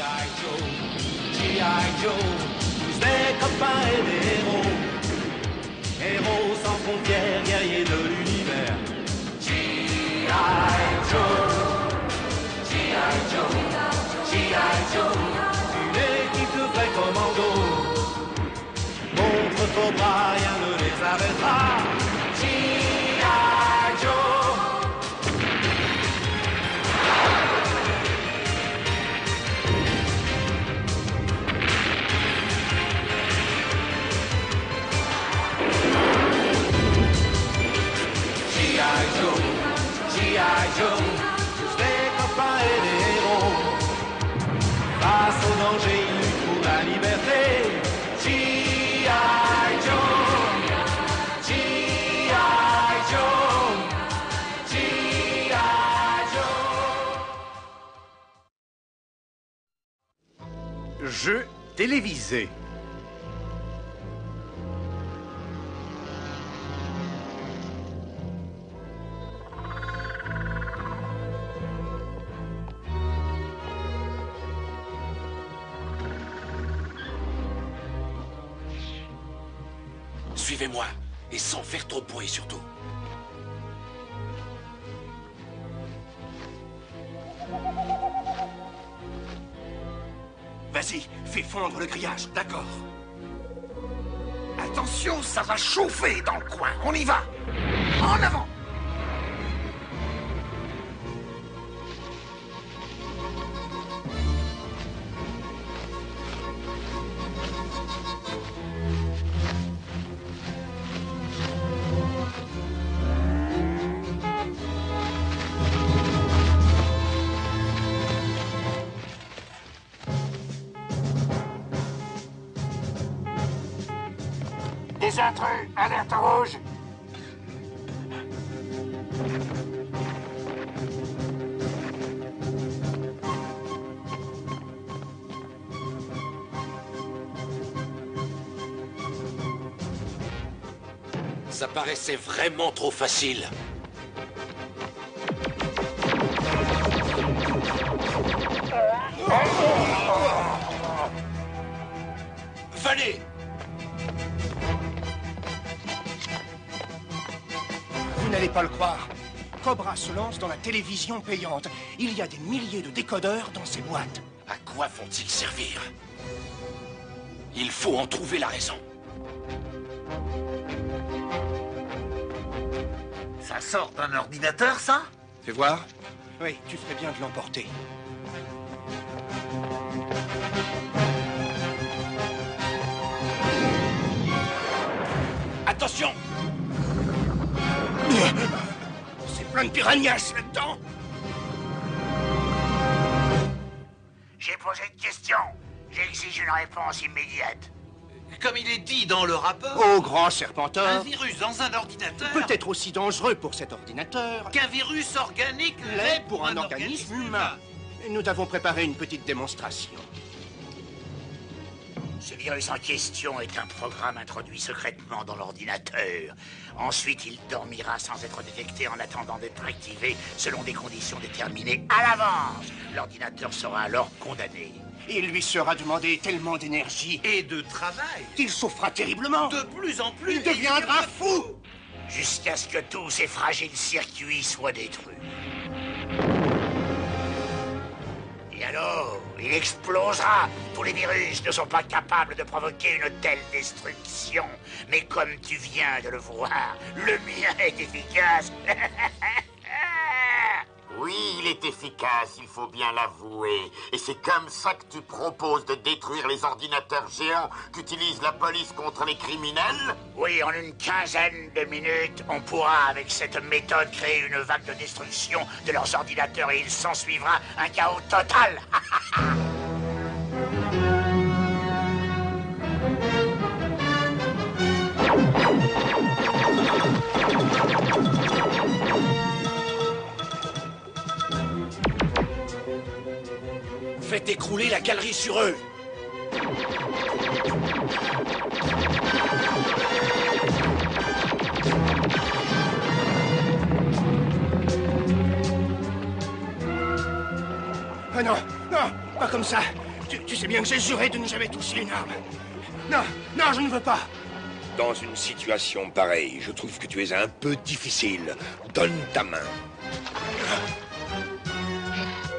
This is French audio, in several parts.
G.I. Joe, tous des copains et des héros. Héros sans frontières, guerriers de l'univers. G.I. Joe, G.I. Joe, G.I. Joe, une équipe de vrais commandos. Contre Cobra, rien ne les arrêtera. G.I. Joe. G.I. Joe, tous des copains et des héros. Face au danger, ils luttent pour la liberté. G.I. Joe, G.I. Joe, G.I. Joe. Jeux télévisés. Suivez-moi, et sans faire trop de bruit surtout. Vas-y, fais fondre le grillage, d'accord. Attention, ça va chauffer dans le coin, on y va. En avant. Des intrus, alerte rouge. Ça paraissait vraiment trop facile. Venez! Vous n'allez pas le croire. Cobra se lance dans la télévision payante. Il y a des milliers de décodeurs dans ces boîtes. À quoi vont-ils servir? Il faut en trouver la raison. Ça sort d'un ordinateur, ça? Fais voir. Oui, tu ferais bien de l'emporter. Attention! C'est plein de piranhas là-dedans. J'ai posé une question. J'exige une réponse immédiate. Comme il est dit dans le rapport, Oh, grand un serpenteur. virus dans un ordinateur Peut-être aussi dangereux pour cet ordinateur qu'un virus organique l'est pour un organisme humain. Nous avons préparé une petite démonstration. Ce virus en question est un programme introduit secrètement dans l'ordinateur. Ensuite, il dormira sans être détecté en attendant d'être activé selon des conditions déterminées à l'avance. L'ordinateur sera alors condamné. Il lui sera demandé tellement d'énergie et de travail. qu'il souffrira terriblement. De plus en plus, Il deviendra fou. Jusqu'à ce que tous ces fragiles circuits soient détruits. Et alors, il explosera. Tous les virus ne sont pas capables de provoquer une telle destruction. Mais comme tu viens de le voir, le mien est efficace. Oui, il est efficace, il faut bien l'avouer. Et c'est comme ça que tu proposes de détruire les ordinateurs géants qu'utilise la police contre les criminels? Oui, en une quinzaine de minutes, on pourra, avec cette méthode, créer une vague de destruction de leurs ordinateurs et il s'ensuivra un chaos total. Faites écrouler la galerie sur eux. Ah non, non, pas comme ça. Tu sais bien que j'ai juré de ne jamais toucher une arme. Non, non, je ne veux pas. Dans une situation pareille, je trouve que tu es un peu difficile. Donne ta main.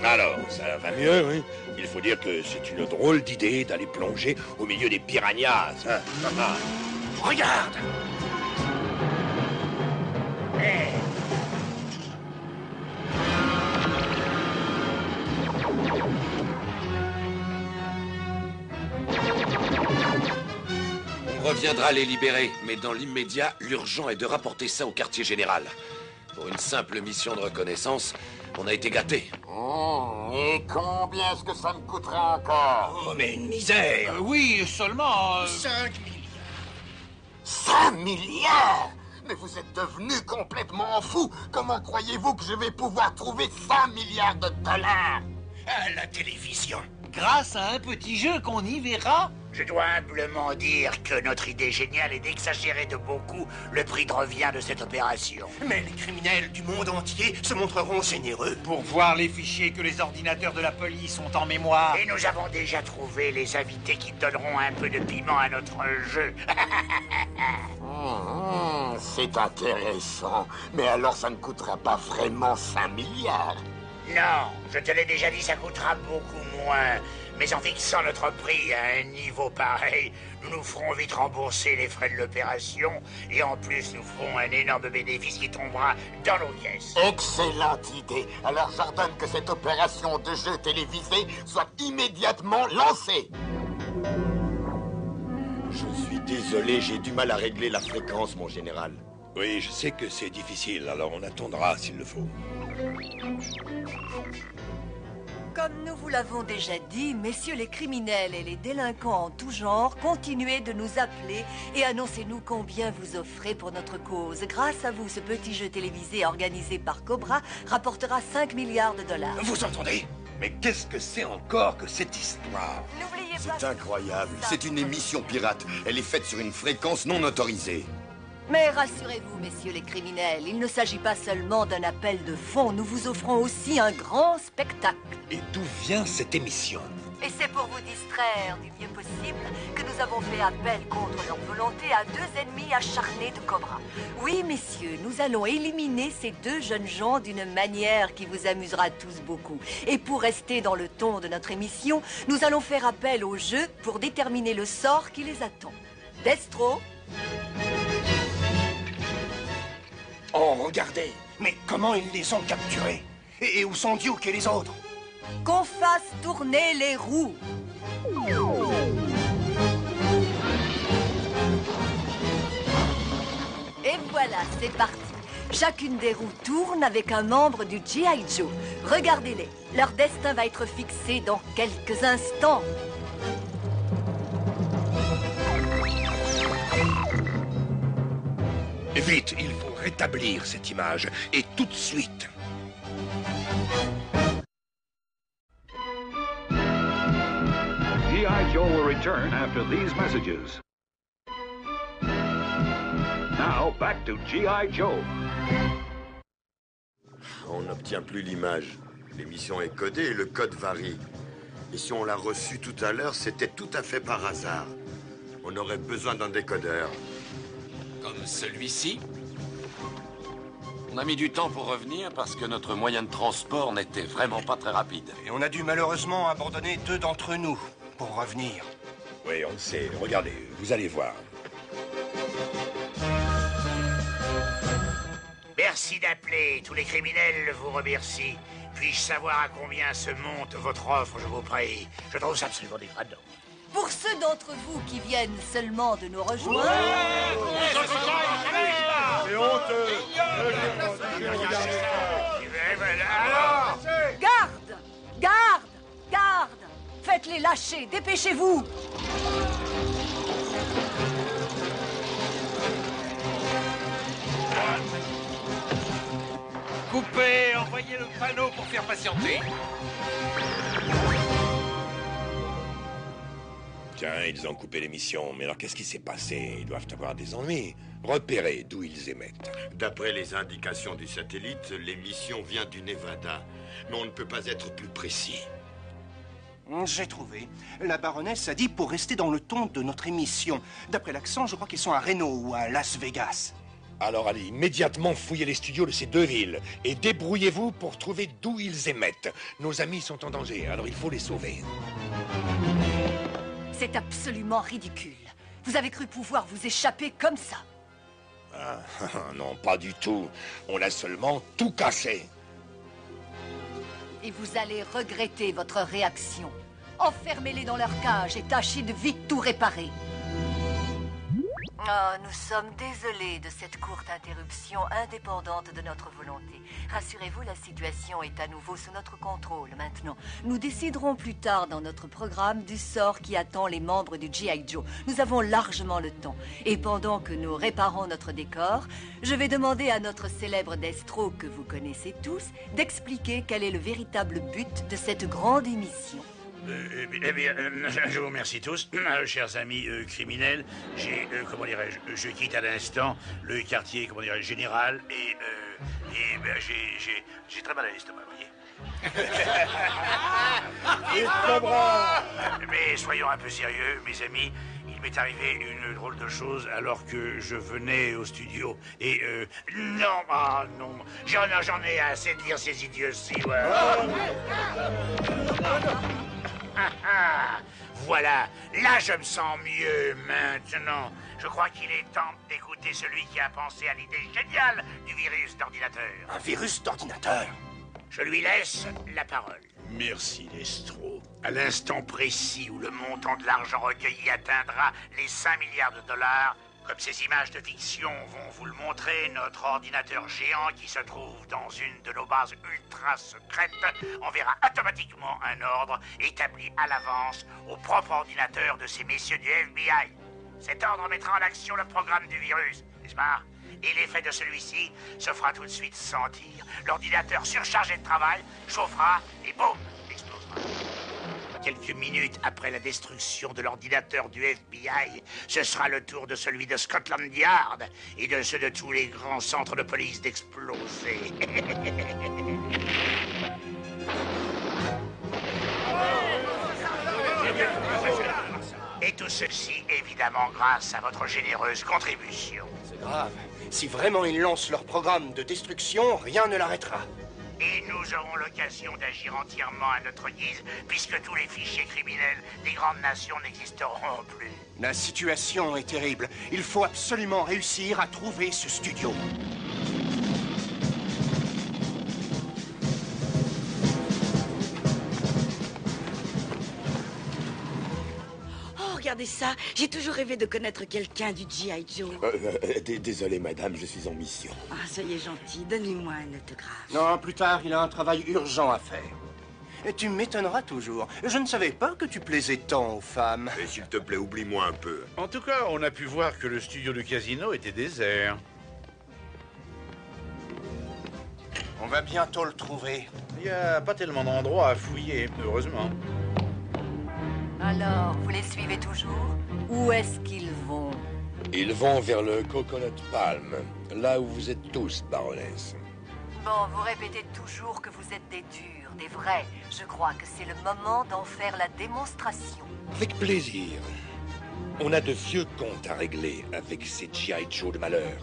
Alors, ça va mieux, oui? Il faut dire que c'est une drôle d'idée d'aller plonger au milieu des piranhas, hein? Regarde! On reviendra les libérer, mais dans l'immédiat, l'urgent est de rapporter ça au quartier général. Pour une simple mission de reconnaissance, on a été gâtés. Et combien est-ce que ça me coûtera encore? Oh, mais une misère! Oui, seulement... 5 milliards! 5 milliards? Mais vous êtes devenu complètement fou. Comment croyez-vous que je vais pouvoir trouver 5 milliards de dollars? À la télévision! Grâce à un petit jeu qu'on y verra. Je dois humblement dire que notre idée géniale est d'exagérer de beaucoup le prix de revient de cette opération. Mais les criminels du monde entier se montreront généreux. Pour voir les fichiers que les ordinateurs de la police ont en mémoire. Et nous avons déjà trouvé les invités qui donneront un peu de piment à notre jeu. C'est intéressant. Mais alors ça ne coûtera pas vraiment 5 milliards. Non, je te l'ai déjà dit, ça coûtera beaucoup moins. Mais en fixant notre prix à un niveau pareil, nous nous ferons vite rembourser les frais de l'opération. Et en plus, nous ferons un énorme bénéfice qui tombera dans nos caisses. Excellente idée. Alors j'ordonne que cette opération de jeu télévisé soit immédiatement lancée. Je suis désolé, j'ai du mal à régler la fréquence, mon général. Oui, je sais que c'est difficile, alors on attendra s'il le faut. Comme nous vous l'avons déjà dit, messieurs les criminels et les délinquants en tout genre, continuez de nous appeler et annoncez-nous combien vous offrez pour notre cause. Grâce à vous, ce petit jeu télévisé organisé par Cobra rapportera 5 milliards de dollars. Vous entendez? Mais qu'est-ce que c'est encore que cette histoire? N'oubliez pas... C'est incroyable. C'est une émission pirate. Elle est faite sur une fréquence non autorisée. Mais rassurez-vous, messieurs les criminels, il ne s'agit pas seulement d'un appel de fonds. Nous vous offrons aussi un grand spectacle. Et d'où vient cette émission? Et c'est pour vous distraire du mieux possible que nous avons fait appel contre leur volonté à 2 ennemis acharnés de Cobra. Oui, messieurs, nous allons éliminer ces 2 jeunes gens d'une manière qui vous amusera tous beaucoup. Et pour rester dans le ton de notre émission, nous allons faire appel au jeu pour déterminer le sort qui les attend. Destro? Oh, regardez! Mais comment ils les ont capturés? Et où sont Duke et les autres? Qu'on fasse tourner les roues. Et voilà, c'est parti. Chacune des roues tourne avec un membre du G.I. Joe. Regardez-les, leur destin va être fixé dans quelques instants. Vite, il faut rétablir cette image, et tout de suite. G.I. Joe will return after these messages. Now, back to G.I. Joe. On n'obtient plus l'image. L'émission est codée et le code varie. Et si on l'a reçu tout à l'heure, c'était tout à fait par hasard. On aurait besoin d'un décodeur. Comme celui-ci. On a mis du temps pour revenir parce que notre moyen de transport n'était vraiment pas très rapide. Et on a dû malheureusement abandonner 2 d'entre nous pour revenir. Oui, on le sait. Regardez, vous allez voir. Merci d'appeler. Tous les criminels vous remercient. Puis-je savoir à combien se monte votre offre, je vous prie? Je trouve ça absolument dégradant. Pour ceux d'entre vous qui viennent seulement de nous rejoindre... C'est honteux. Alors, Garde! Garde! Garde! Faites-les lâcher, dépêchez-vous! Coupez, envoyez le panneau pour faire patienter. Tiens, ils ont coupé l'émission, mais alors qu'est-ce qui s'est passé? Ils doivent avoir des ennuis. Repérer d'où ils émettent. D'après les indications du satellite, l'émission vient du Nevada. Mais on ne peut pas être plus précis. J'ai trouvé. La baronesse a dit pour rester dans le ton de notre émission. D'après l'accent, je crois qu'ils sont à Reno ou à Las Vegas. Alors allez immédiatement fouiller les studios de ces deux villes et débrouillez-vous pour trouver d'où ils émettent. Nos amis sont en danger, alors il faut les sauver. C'est absolument ridicule. Vous avez cru pouvoir vous échapper comme ça. Ah, non, pas du tout. On a seulement tout cassé. Et vous allez regretter votre réaction. Enfermez-les dans leur cage et tâchez de vite tout réparer. Oh, nous sommes désolés de cette courte interruption indépendante de notre volonté. Rassurez-vous, la situation est à nouveau sous notre contrôle maintenant. Nous déciderons plus tard dans notre programme du sort qui attend les membres du G.I. Joe. Nous avons largement le temps. Et pendant que nous réparons notre décor, je vais demander à notre célèbre Destro, que vous connaissez tous, d'expliquer quel est le véritable but de cette grande émission. Eh bien, je vous remercie tous, chers amis criminels. Je quitte à l'instant le quartier, général, et j'ai très mal à l'estomac, vous voyez. Mais soyons un peu sérieux, mes amis. Il m'est arrivé une drôle de chose alors que je venais au studio. Et non, j'en ai assez de lire ces idioties, ouais. Voilà, là je me sens mieux maintenant. Je crois qu'il est temps d'écouter celui qui a pensé à l'idée géniale du virus d'ordinateur. Un virus d'ordinateur? Je lui laisse la parole. Merci, Destro. À l'instant précis où le montant de l'argent recueilli atteindra les 5 milliards de dollars, comme ces images de fiction vont vous le montrer, notre ordinateur géant qui se trouve dans une de nos bases ultra secrètes enverra automatiquement un ordre établi à l'avance au propre ordinateur de ces messieurs du FBI. Cet ordre mettra en action le programme du virus, n'est-ce pas? Et l'effet de celui-ci se fera tout de suite sentir. L'ordinateur surchargé de travail chauffera et boum, explosera. Quelques minutes après la destruction de l'ordinateur du FBI, ce sera le tour de celui de Scotland Yard et de ceux de tous les grands centres de police d'exploser. Et tout ceci, évidemment, grâce à votre généreuse contribution. C'est grave. Si vraiment ils lancent leur programme de destruction, rien ne l'arrêtera. Et nous aurons l'occasion d'agir entièrement à notre guise, puisque tous les fichiers criminels des grandes nations n'existeront plus. La situation est terrible. Il faut absolument réussir à trouver ce studio. Regardez ça, j'ai toujours rêvé de connaître quelqu'un du G.I. Joe. Désolé, madame, je suis en mission. Ah, soyez gentil, donnez-moi un autographe. Non, plus tard, il a un travail urgent à faire. Et tu m'étonneras toujours. Je ne savais pas que tu plaisais tant aux femmes. Et s'il te plaît, oublie-moi un peu. En tout cas, on a pu voir que le studio du casino était désert. On va bientôt le trouver. Il n'y a pas tellement d'endroits à fouiller, heureusement. Alors, vous les suivez toujours? Où est-ce qu'ils vont? Ils vont vers le Coconut Palm, là où vous êtes tous, baronesse. Bon, vous répétez toujours que vous êtes des durs, des vrais. Je crois que c'est le moment d'en faire la démonstration. Avec plaisir. On a de vieux comptes à régler avec ces G.I. Joe de malheur.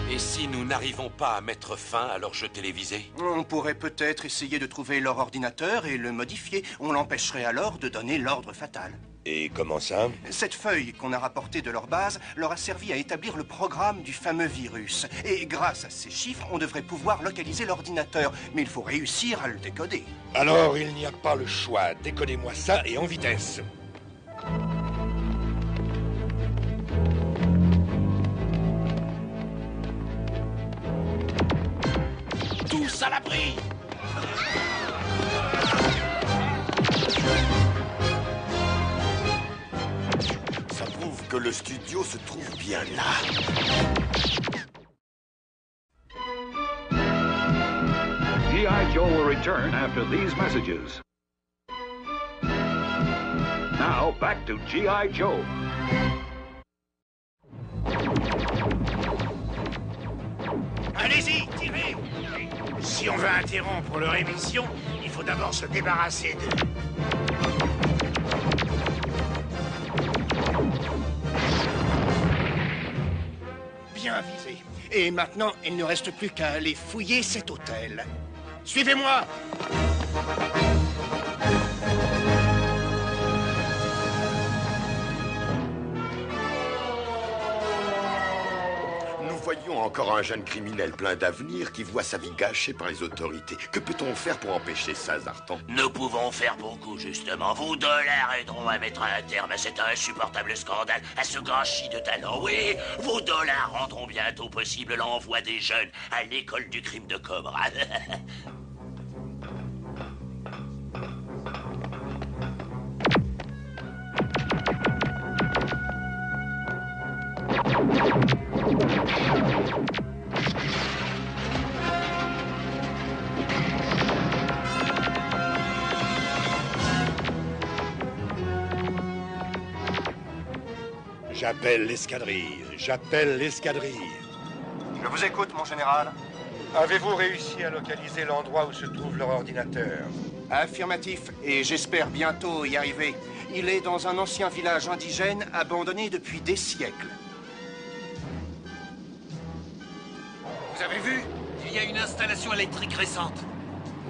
Et si nous n'arrivons pas à mettre fin à leur jeu télévisé? On pourrait peut-être essayer de trouver leur ordinateur et le modifier. On l'empêcherait alors de donner l'ordre fatal. Et comment ça? Cette feuille qu'on a rapportée de leur base leur a servi à établir le programme du fameux virus. Et grâce à ces chiffres, on devrait pouvoir localiser l'ordinateur. Mais il faut réussir à le décoder. Alors, il n'y a pas le choix. Décodez-moi ça et en vitesse. Tous à l'abri! Ça prouve que le studio se trouve bien là. G.I. Joe will return after these messages. Now, back to G.I. Joe. Allez-y, tirez! Si on veut interrompre leur émission, il faut d'abord se débarrasser d'eux. Bien visé. Et maintenant, il ne reste plus qu'à aller fouiller cet hôtel. Suivez-moi! Nous voyons encore un jeune criminel plein d'avenir qui voit sa vie gâchée par les autorités. Que peut-on faire pour empêcher ça, Zartan? Nous pouvons faire beaucoup, justement. Vos dollars aideront à mettre un terme à cet insupportable scandale, à ce gâchis de talent. Oui, vos dollars rendront bientôt possible l'envoi des jeunes à l'école du crime de Cobra. J'appelle l'escadrille. J'appelle l'escadrille. Je vous écoute, mon général. Avez-vous réussi à localiser l'endroit où se trouve leur ordinateur? Affirmatif, et j'espère bientôt y arriver. Il est dans un ancien village indigène abandonné depuis des siècles. Vous avez vu? Il y a une installation électrique récente.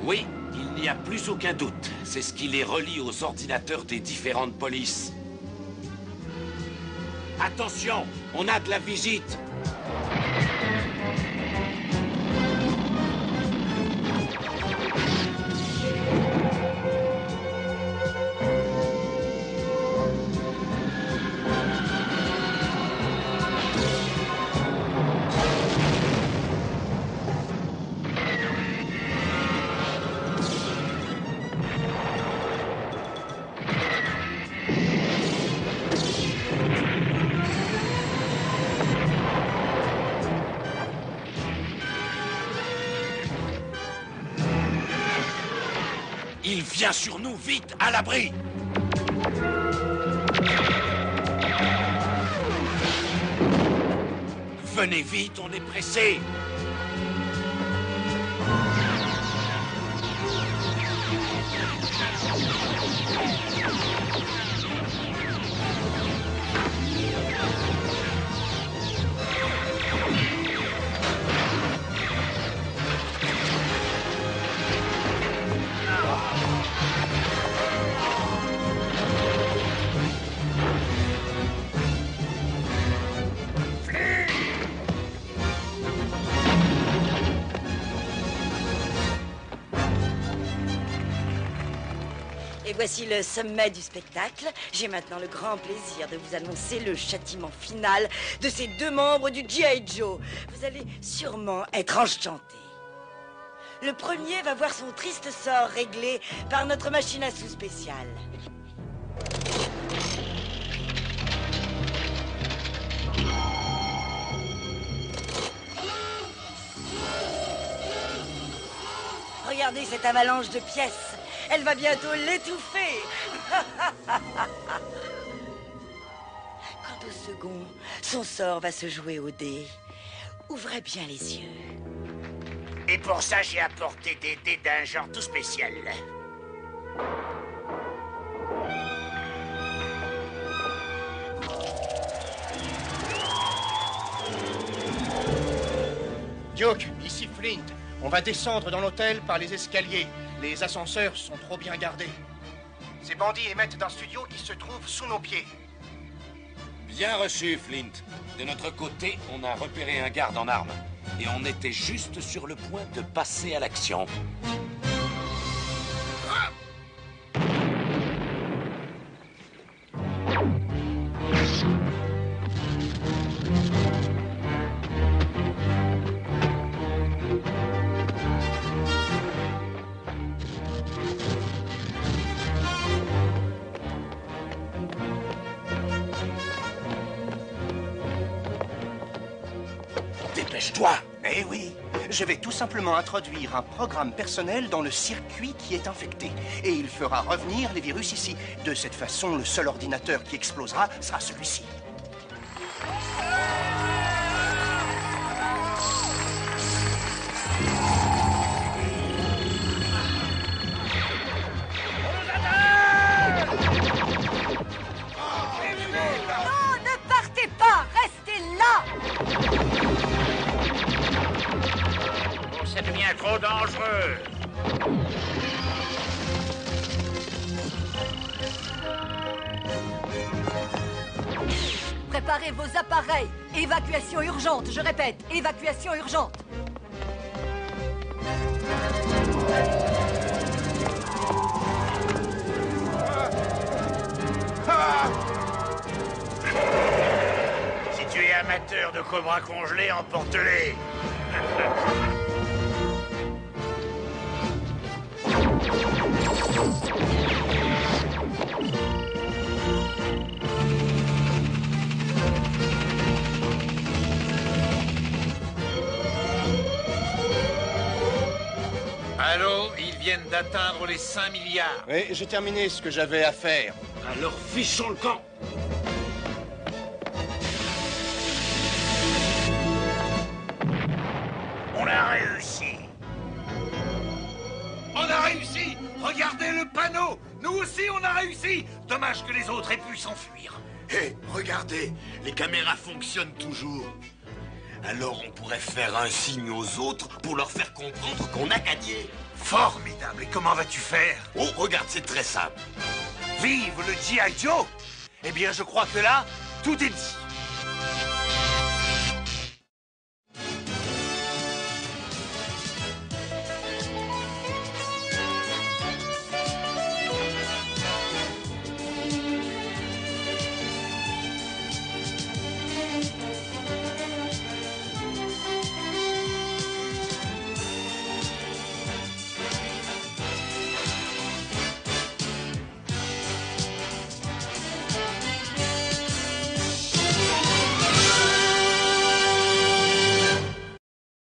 Oui, il n'y a plus aucun doute. C'est ce qui les relie aux ordinateurs des différentes polices. Attention, on a de la visite. Il vient sur nous, vite, à l'abri! Venez vite, on est pressé! Et voici le sommet du spectacle. J'ai maintenant le grand plaisir de vous annoncer le châtiment final de ces deux membres du G.I. Joe. Vous allez sûrement être enchantés. Le premier va voir son triste sort réglé par notre machine à sous spéciale. Regardez cette avalanche de pièces. Elle va bientôt l'étouffer. Quant au second, son sort va se jouer au dé. Ouvrez bien les yeux. Et pour ça, j'ai apporté des dés d'un genre tout spécial. Duke, ici Flint. On va descendre dans l'hôtel par les escaliers. Les ascenseurs sont trop bien gardés. Ces bandits émettent d'un studio qui se trouve sous nos pieds. Bien reçu, Flint. De notre côté, on a repéré un garde en armes. Et on était juste sur le point de passer à l'action. Dépêche-toi! Eh oui, je vais tout simplement introduire un programme personnel dans le circuit qui est infecté. Et il fera revenir les virus ici. De cette façon, le seul ordinateur qui explosera sera celui-ci. Préparez vos appareils. Évacuation urgente, je répète, évacuation urgente. Si tu es amateur de cobras congelés, emporte-les. Allô, ils viennent d'atteindre les 5 milliards. Oui, j'ai terminé ce que j'avais à faire. Alors fichons le camp. On a réussi. On a réussi. Regardez le panneau. Nous aussi, on a réussi. Dommage que les autres aient pu s'enfuir. Hé, regardez, les caméras fonctionnent toujours. Alors on pourrait faire un signe aux autres pour leur faire comprendre qu'on a gagné. Formidable. Et comment vas-tu faire? Oh, regarde, c'est très simple. Vive le G.I. Joe! Eh bien, je crois que là, tout est dit.